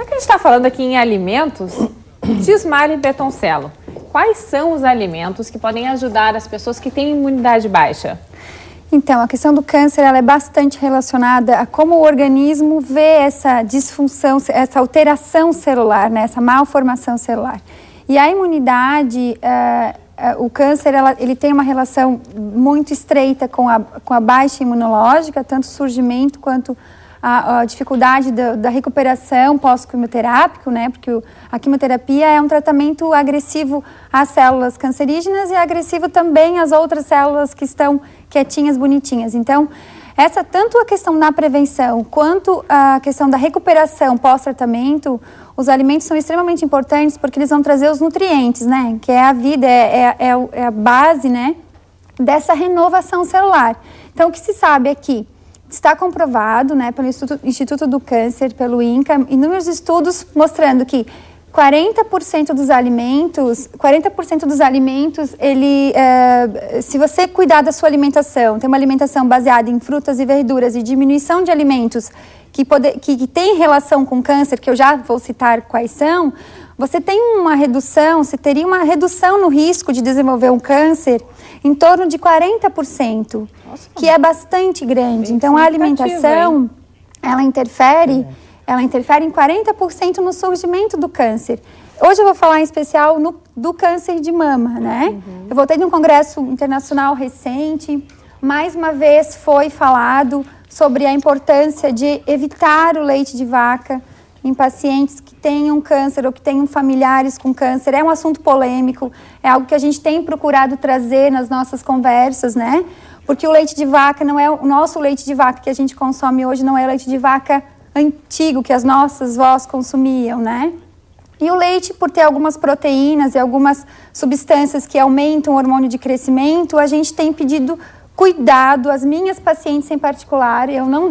Já que a gente está falando aqui em alimentos, Gismale Bertoncello, quais são os alimentos que podem ajudar as pessoas que têm imunidade baixa? Então, a questão do câncer ela é bastante relacionada a como o organismo vê essa disfunção, essa alteração celular, né, essa malformação celular. E a imunidade, o câncer, ele tem uma relação muito estreita com a baixa imunológica, tanto o surgimento quanto a dificuldade da recuperação pós-quimioterápico, né? Porque a quimioterapia é um tratamento agressivo às células cancerígenas e agressivo também às outras células que estão quietinhas, bonitinhas. Então, tanto a questão da prevenção quanto a questão da recuperação pós-tratamento, os alimentos são extremamente importantes porque eles vão trazer os nutrientes, né? Que é a vida, é a base, né? Dessa renovação celular. Então, o que se sabe é que está comprovado, né, pelo Instituto do Câncer, pelo INCA, inúmeros estudos mostrando que 40% dos alimentos, se você cuidar da sua alimentação, ter uma alimentação baseada em frutas e verduras e diminuição de alimentos que tem relação com câncer, que eu já vou citar quais são, você teria uma redução no risco de desenvolver um câncer em torno de 40%, nossa, que é bastante grande. Então, a alimentação, ela interfere em 40% no surgimento do câncer. Hoje eu vou falar em especial do câncer de mama, né? Uhum. Eu voltei de um congresso internacional recente, mais uma vez foi falado sobre a importância de evitar o leite de vaca em pacientes que tenham câncer ou que tenham familiares com câncer. É um assunto polêmico, é algo que a gente tem procurado trazer nas nossas conversas, né? Porque o leite de vaca não é o nosso leite de vaca que a gente consome hoje, não é o leite de vaca antigo que as nossas vós consumiam, né? E o leite, por ter algumas proteínas e algumas substâncias que aumentam o hormônio de crescimento, a gente tem pedido cuidado, as minhas pacientes em particular, não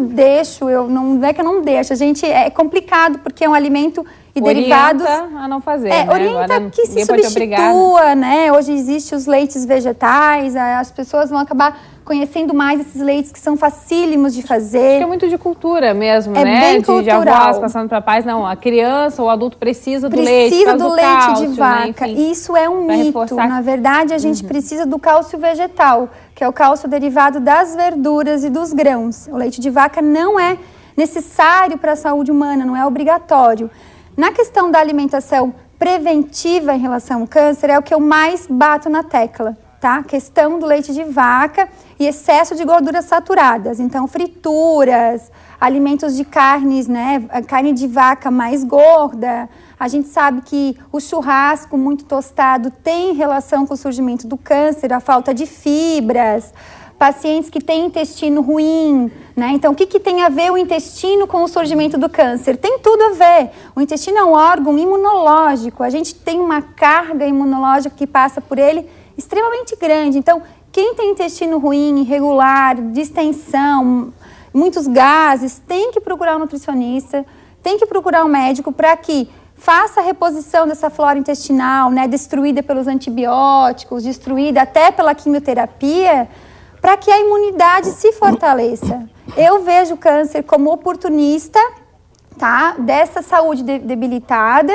é que eu não deixo, é complicado porque é um alimento e derivados... Orienta a não fazer, né? Orienta agora, que se substitua, né? Hoje existem os leites vegetais, as pessoas vão acabar conhecendo mais esses leites que são facílimos de fazer. Acho que é muito de cultura mesmo, né? Bem cultural. De avós passando para pais. Não, a criança ou o adulto precisa do leite. Precisa do leite cálcio, de vaca. Né? Enfim, isso é um mito. Reforçar. Na verdade, a gente precisa do cálcio vegetal, que é o cálcio derivado das verduras e dos grãos. O leite de vaca não é necessário para a saúde humana, não é obrigatório. Na questão da alimentação preventiva em relação ao câncer, é o que eu mais bato na tecla, tá? A questão do leite de vaca e excesso de gorduras saturadas. Então, frituras, alimentos de carnes, né? A carne de vaca mais gorda. A gente sabe que o churrasco muito tostado tem relação com o surgimento do câncer, a falta de fibras. Pacientes que têm intestino ruim, né? Então, o que tem a ver o intestino com o surgimento do câncer? Tem tudo a ver. O intestino é um órgão imunológico. A gente tem uma carga imunológica que passa por ele extremamente grande. Então, quem tem intestino ruim, irregular, distensão, muitos gases, tem que procurar um nutricionista, tem que procurar um médico para que faça a reposição dessa flora intestinal, né? Destruída pelos antibióticos, destruída até pela quimioterapia, para que a imunidade se fortaleça. Eu vejo o câncer como oportunista, tá? Dessa saúde debilitada,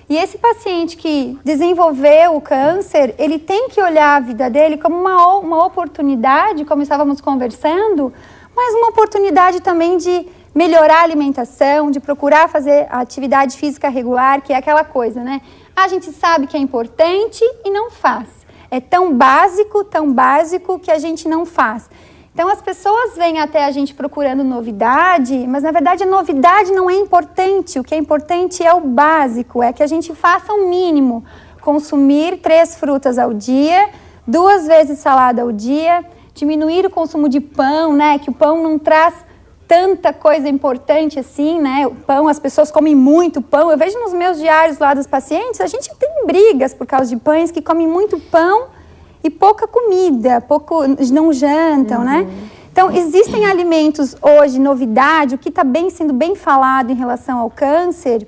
e esse paciente que desenvolveu o câncer, ele tem que olhar a vida dele como uma oportunidade, como estávamos conversando, mas uma oportunidade também de melhorar a alimentação, de procurar fazer a atividade física regular, que é aquela coisa, né? A gente sabe que é importante e não faz. É tão básico que a gente não faz. Então, as pessoas vêm até a gente procurando novidade, mas, na verdade, a novidade não é importante. O que é importante é o básico, é que a gente faça o mínimo. Consumir 3 frutas ao dia, 2 vezes salada ao dia, diminuir o consumo de pão, né? Que o pão não traz tanta coisa importante assim, né? O pão, as pessoas comem muito pão. Eu vejo nos meus diários lá dos pacientes, a gente tem brigas por causa de pães que comem muito pão e pouca comida, não jantam, né? Então, existem alimentos hoje, novidade, o que está sendo bem falado em relação ao câncer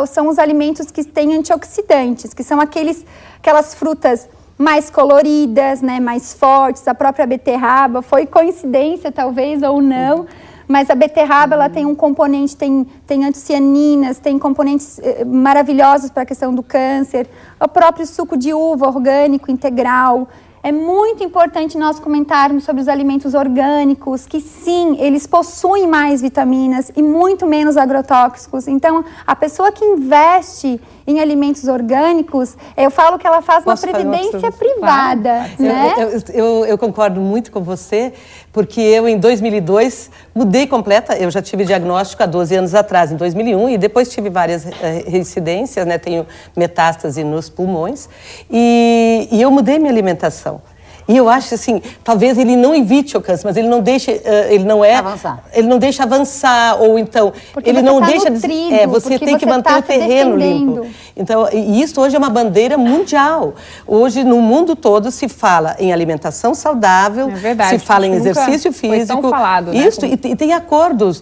são os alimentos que têm antioxidantes, que são aquelas frutas mais coloridas, né, mais fortes, a própria beterraba, foi coincidência talvez ou não, mas a beterraba ela tem um componente, tem antocianinas, tem componentes maravilhosos para a questão do câncer, o próprio suco de uva orgânico integral. É muito importante nós comentarmos sobre os alimentos orgânicos, que sim, eles possuem mais vitaminas e muito menos agrotóxicos. Então, a pessoa que investe em alimentos orgânicos, eu falo que ela faz uma previdência privada. Né? Eu concordo muito com você, porque eu em 2002 mudei completa, eu já tive diagnóstico há 12 anos atrás, em 2001, e depois tive várias reincidências, né? Tenho metástase nos pulmões, e eu mudei minha alimentação. E eu acho assim, talvez ele não evite o câncer, mas ele não deixa, ele não deixa avançar, ou então porque ele não deixa nutrido, você tem que manter o terreno limpo. Então, e isso hoje é uma bandeira mundial. Hoje no mundo todo se fala em alimentação saudável, se fala em exercício físico. Foi tão falado, né? Isso, e tem acordos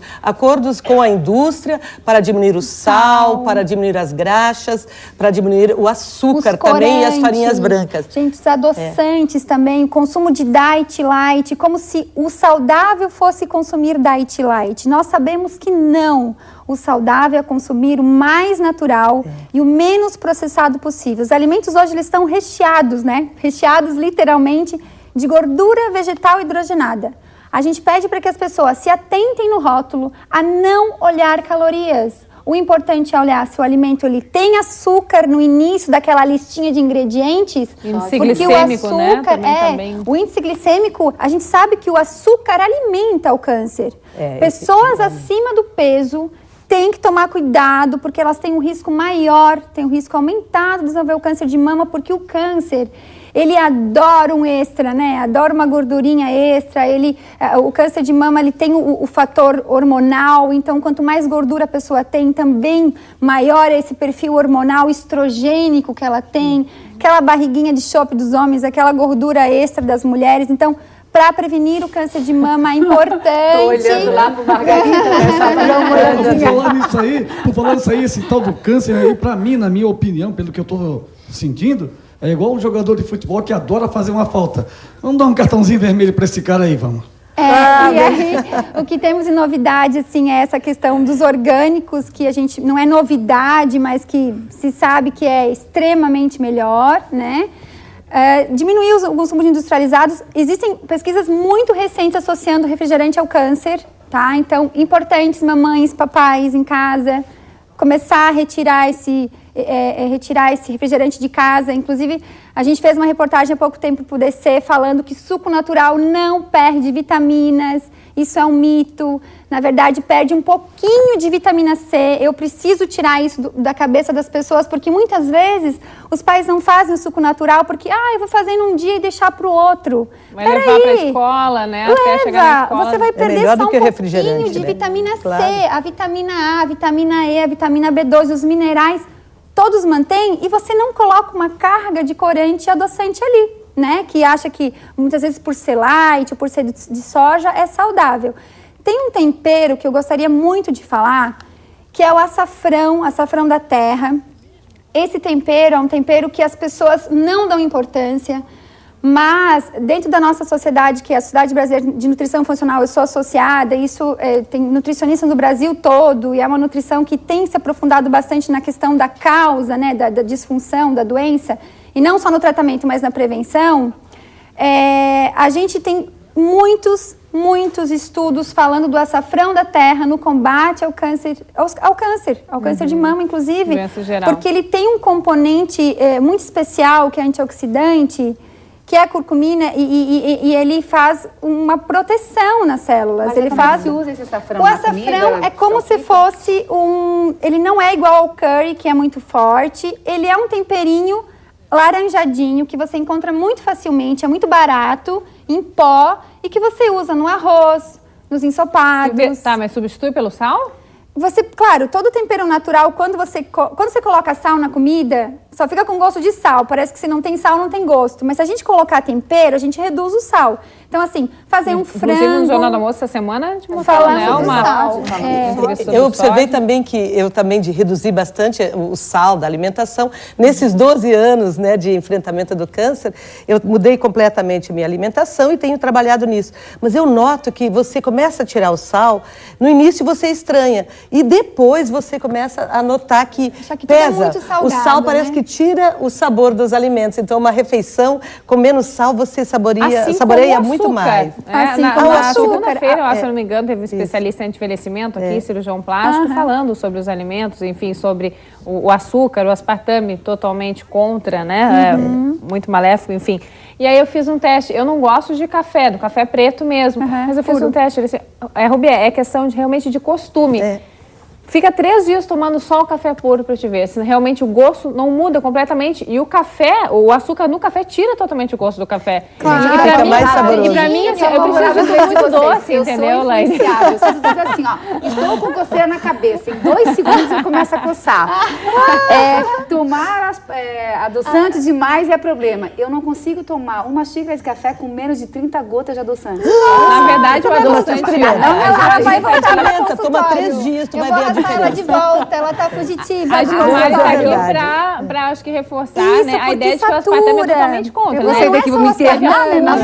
com a indústria para diminuir o sal, para diminuir as graxas, para diminuir o açúcar também e as farinhas brancas. Gente, os adoçantes também. O consumo de Diet Light, como se o saudável fosse consumir Diet Light. Nós sabemos que não. O saudável é consumir o mais natural e o menos processado possível. Os alimentos hoje eles estão recheados, né? Recheados literalmente de gordura vegetal hidrogenada. A gente pede para que as pessoas se atentem no rótulo a não olhar calorias. O importante é olhar se o alimento ele tem açúcar no início daquela listinha de ingredientes. Índice glicêmico, o açúcar, né? O índice glicêmico, a gente sabe que o açúcar alimenta o câncer. Pessoas acima do peso têm que tomar cuidado, porque elas têm um risco maior, têm um risco aumentado de desenvolver o câncer de mama, porque o câncer, ele adora um extra, né? Adora uma gordurinha extra. O câncer de mama, ele tem o fator hormonal. Então, quanto mais gordura a pessoa tem, também maior é esse perfil hormonal estrogênico que ela tem. Aquela barriguinha de chope dos homens, aquela gordura extra das mulheres. Então, para prevenir o câncer de mama é importante. Tô olhando lá pro Margarida. Por falar nisso aí, esse tal do câncer aí, para mim, na minha opinião, pelo que eu tô sentindo, é igual um jogador de futebol que adora fazer uma falta. Vamos dar um cartãozinho vermelho para esse cara aí, vamos. E aí, o que temos de novidade, assim, é essa questão dos orgânicos, que a gente, não é novidade, mas que se sabe que é extremamente melhor, né? Diminuir o consumo de industrializados. Existem pesquisas muito recentes associando o refrigerante ao câncer, tá? Então, importantes, mamães, papais em casa, começar a retirar esse refrigerante de casa. Inclusive, a gente fez uma reportagem há pouco tempo para o DC falando que suco natural não perde vitaminas. Isso é um mito. Na verdade, perde um pouquinho de vitamina C. Eu preciso tirar isso da cabeça das pessoas, porque muitas vezes os pais não fazem o suco natural porque, eu vou fazer num dia e deixar para o outro. Vai levar para a escola, né? Até chegar na escola. Você vai perder só um pouquinho de vitamina C, a vitamina A, a vitamina E, a vitamina B12, os minerais, todos mantêm, e você não coloca uma carga de corante e adoçante ali, né? Que acha que muitas vezes por ser light ou por ser de soja é saudável. Tem um tempero que eu gostaria muito de falar, que é o açafrão da terra. Esse tempero é um tempero que as pessoas não dão importância, mas dentro da nossa sociedade, que é a Sociedade Brasileira de Nutrição Funcional, eu sou associada, isso tem nutricionistas no Brasil todo, e é uma nutrição que tem se aprofundado bastante na questão da causa, né, da disfunção, da doença, e não só no tratamento, mas na prevenção. A gente tem muitos estudos falando do açafrão da terra no combate ao câncer de mama, inclusive, porque ele tem um componente muito especial, que é antioxidante, que é a curcumina, e ele faz uma proteção nas células. Mas ele faz. Se usa esse açafrão? O açafrão é como se fosse ele não é igual ao curry, que é muito forte. Ele é um temperinho laranjadinho que você encontra muito facilmente, é muito barato, em pó, e que você usa no arroz, nos ensopados. Tá, mas substitui pelo sal? Claro, todo tempero natural, quando você coloca sal na comida, só fica com gosto de sal. Parece que se não tem sal, não tem gosto. Mas se a gente colocar tempero, a gente reduz o sal. Então, assim, fazer um frango... Inclusive, no Jornal do Almoço, essa semana, de Falando né, sobre uma sal. entrevista sobre Eu observei sódio. também que eu também de reduzir bastante o sal da alimentação. Nesses 12 anos, né, de enfrentamento do câncer, eu mudei completamente minha alimentação e tenho trabalhado nisso. Mas eu noto que você começa a tirar o sal, no início você estranha e depois você começa a notar que Só que tudo é pesa. muito salgado, O sal parece né? que tira o sabor dos alimentos. Então, uma refeição com menos sal, você saboreia como muito açúcar. mais. Assim na como o na açúcar. segunda-feira, eu acho, se eu não me engano, teve um especialista em envelhecimento aqui, cirurgião plástico, falando sobre os alimentos, enfim, sobre o açúcar, o aspartame totalmente contra, né? Muito maléfico, enfim. E aí eu fiz um teste. Eu não gosto de café, do café preto mesmo. Mas eu fiz um teste. Ele disse, Rubi, é questão realmente de costume. Fica 3 dias tomando só o café puro para te ver. Se realmente o gosto não muda completamente. E o café, o açúcar no café tira totalmente o gosto do café. Claro. E pra Fica mim, mais saboroso. E pra mim, assim, eu preciso de muito doce, entendeu, Laine? Eu preciso dizer assim, ó, estou com coceira na cabeça, em 2 segundos eu começo a coçar. Tomar adoçante demais é problema. Eu não consigo tomar uma xícara de café com menos de 30 gotas de adoçante. Na verdade, o adoçante... Ela vai voltar para Experimenta, toma 3 dias, tu vai ver a ela de volta, ela tá fugitiva. A Gismari tá aqui verdade. pra, acho que, reforçar, Isso, né? A porque ideia de que o satura. aspartame é totalmente contra, Eu né? vou sair daqui, vou me internar, né? Na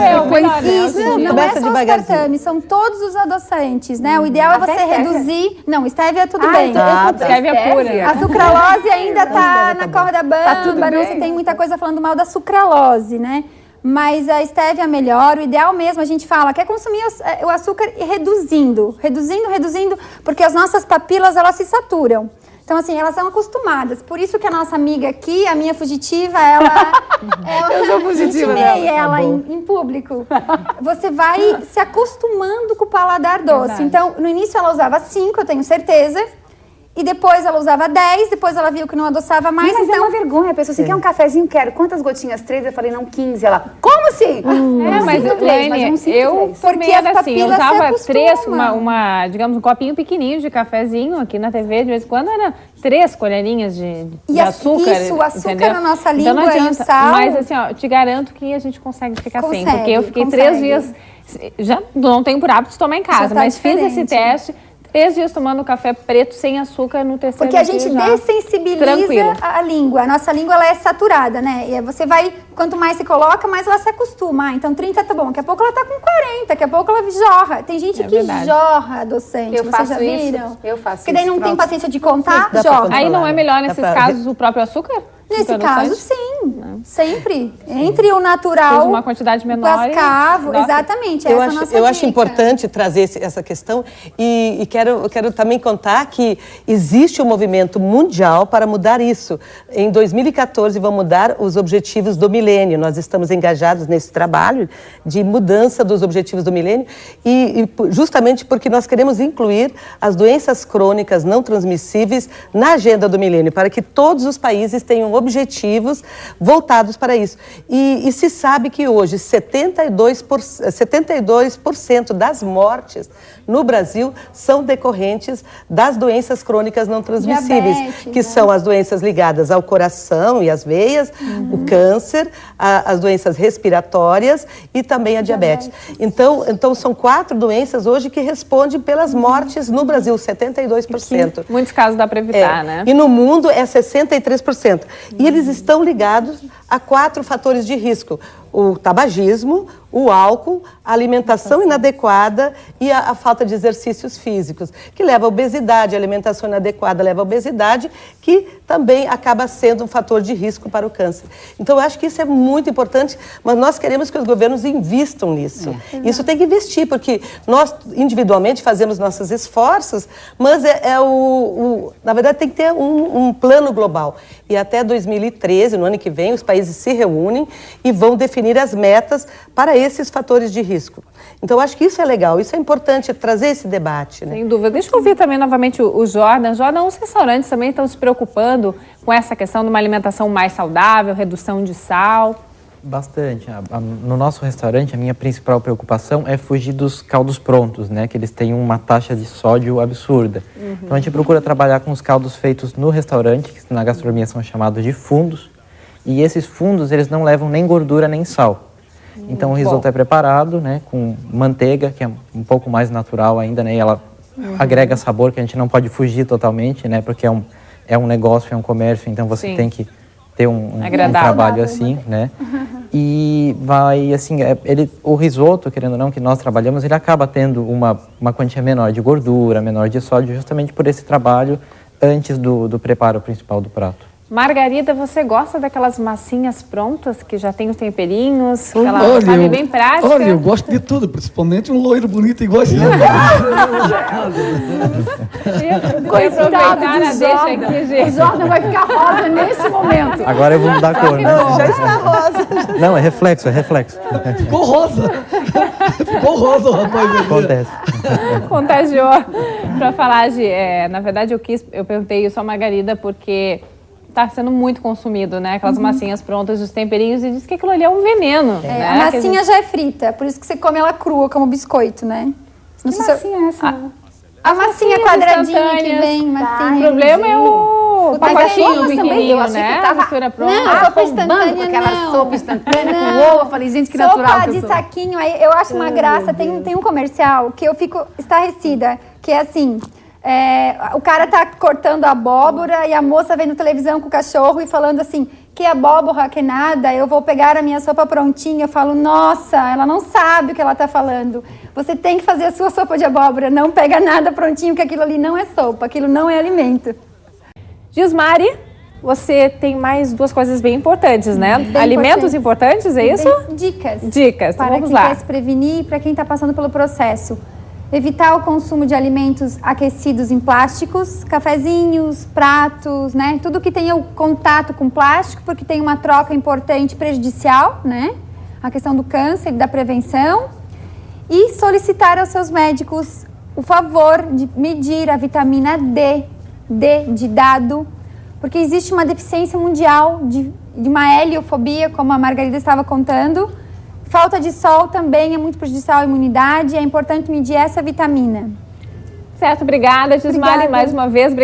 Isso, não é Começa só o devagarzinho. aspartame, são todos os adoçantes, né? O ideal é Até você stevia? reduzir... Não, stevia tudo Ah, bem. então eu tô Stevia stevia. pura. A sucralose ainda tá na corda bamba, tudo não bem. se tem muita coisa falando mal da sucralose, né? Mas a stevia é melhor, o ideal mesmo, a gente fala, quer consumir o açúcar e reduzindo, porque as nossas papilas, elas se saturam. Então, assim, elas são acostumadas. Por isso que a nossa amiga aqui, a minha fugitiva, ela Eu sou fugitiva intimei dela. ela em público. Você vai se acostumando com o paladar doce. Verdade. Então, no início ela usava 5, eu tenho certeza. E depois ela usava 10, depois ela viu que não adoçava mais, Mas é então... uma vergonha, a pessoa, você quer um cafezinho? Quero. Quantas gotinhas? 3? Eu falei, não, 15. Ela, como assim? Mas, Cinco, três, Laine, mas um 5, eu, 3. por Porque meio as assim, eu papilas se usava acostumam. 3, digamos, um copinho pequenininho de cafezinho aqui na TV, de vez em quando era 3 colherinhas de açúcar. Isso, o açúcar entendeu? na nossa Então não língua e o adianta. sal... Mas assim, ó, te garanto que a gente consegue ficar sem, Consegue, porque eu fiquei consegue. 3 dias, já não tenho por hábito de tomar em casa, tá mas fiz esse diferente. teste, 3 dias tomando café preto sem açúcar, no terceiro Porque a dia gente já dessensibiliza tranquilo. a língua. A nossa língua, ela é saturada, né? E aí você vai, quanto mais você coloca, mais ela se acostuma. Ah, então 30 tá bom. Daqui a pouco ela tá com 40, daqui a pouco ela jorra. Tem gente que verdade. jorra adoçante. Eu Vocês faço já isso. viram? Eu faço Porque daí isso, não tem pronto. paciência de contar, Dá pra jorra. contar. Aí não é melhor Dá nesses pra- casos o próprio açúcar? Nesse Açúcar caso, adoçante? sim. Sempre. Entre o natural, Fez uma quantidade o menor e- cascavo. Nossa. Exatamente, Eu essa é a acho, nossa eu acho dica. importante trazer essa questão e quero também contar que existe um movimento mundial para mudar isso. Em 2014 vão mudar os objetivos do milênio. Nós estamos engajados nesse trabalho de mudança dos objetivos do milênio e justamente porque nós queremos incluir as doenças crônicas não transmissíveis na agenda do milênio, para que todos os países tenham objetivos voltados para isso. E se sabe que hoje 72% das mortes no Brasil são decorrentes das doenças crônicas não transmissíveis, Diabetes, que né? são as doenças ligadas ao coração e às veias, o câncer, as doenças respiratórias e também a diabetes. Então são 4 doenças hoje que respondem pelas mortes no Brasil, 72%. Muitos casos dá para evitar, né? E no mundo é 63%. E eles estão ligados a 4 fatores de risco: o tabagismo, o álcool, a alimentação inadequada e a falta de exercícios físicos, que leva à obesidade. A alimentação inadequada leva à obesidade, que também acaba sendo um fator de risco para o câncer. Então, eu acho que isso é muito importante, mas nós queremos que os governos invistam nisso. Isso tem que investir, porque nós individualmente fazemos nossos esforços, mas na verdade tem que ter um plano global. E até 2013, no ano que vem, os países se reúnem e vão definir as metas para esses fatores de risco. Então, acho que isso é legal, isso é importante, trazer esse debate, né? Sem dúvida. Deixa eu ouvir também novamente o Jordan. Jordan, os restaurantes também estão se preocupando com essa questão de uma alimentação mais saudável, redução de sal. Bastante. No nosso restaurante, a minha principal preocupação é fugir dos caldos prontos, né? Que eles têm uma taxa de sódio absurda. Então, a gente procura trabalhar com os caldos feitos no restaurante, que na gastronomia são chamados de fundos, E esses fundos, eles não levam nem gordura nem sal. Então o risoto é preparado, né, com manteiga, que é um pouco mais natural ainda, né, e ela agrega sabor que a gente não pode fugir totalmente, né, porque é um negócio, é um comércio, então você tem que ter um trabalho assim, né. E vai, assim, o risoto, querendo ou não, que nós trabalhamos, ele acaba tendo uma quantia menor de gordura, menor de sódio, justamente por esse trabalho antes do preparo principal do prato. Margarida, você gosta daquelas massinhas prontas, que já tem os temperinhos, aquela carne bem prática? Olha, eu gosto de tudo, principalmente um loiro bonito igual esse. Coitado de Jordan. O Jordan vai ficar rosa nesse momento. Agora eu vou mudar a cor, né? Já está rosa. Não, é reflexo, é reflexo. Ficou rosa. Ficou rosa, rapaz. Acontece. Contagiou. Para falar de... na verdade, eu perguntei isso à Margarida porque está sendo muito consumido, né? Aquelas massinhas prontas, os temperinhos, e diz que aquilo ali é um veneno. Né? A massinha já é frita, por isso que você come ela crua, como biscoito, né? Que massinha é essa? A massinha quadradinha que vem, massinha. O problema é o pacotinho pequenininho, eu né? Tava... Mistura pronta. Não, sopa instantânea com aquela não. sopa instantânea com ovo. Eu falei, gente, que natural Sopa que eu de sou. saquinho, aí eu acho uma graça. Tem um comercial que eu fico estarrecida, que é assim... o cara tá cortando a abóbora e a moça vendo televisão com o cachorro e falando assim, que abóbora, que nada, eu vou pegar a minha sopa prontinha. Eu falo, nossa, ela não sabe o que ela tá falando. Você tem que fazer a sua sopa de abóbora, não pega nada prontinho, que aquilo ali não é sopa, aquilo não é alimento. Gismari, você tem mais duas coisas bem importantes, né? Bem Alimentos importantes, é isso? Dicas. Dicas, então para vamos quem lá. quer se prevenir e para quem está passando pelo processo. Evitar o consumo de alimentos aquecidos em plásticos, cafezinhos, pratos, né? Tudo que tenha o contato com plástico, porque tem uma troca importante prejudicial, né? A questão do câncer e da prevenção. E solicitar aos seus médicos o favor de medir a vitamina D de dado, porque existe uma deficiência mundial de uma heliofobia, como a Margarida estava contando. Falta de sol também é muito prejudicial à imunidade, é importante medir essa vitamina. Certo, obrigada, Gismari, mais uma vez. Obrigada.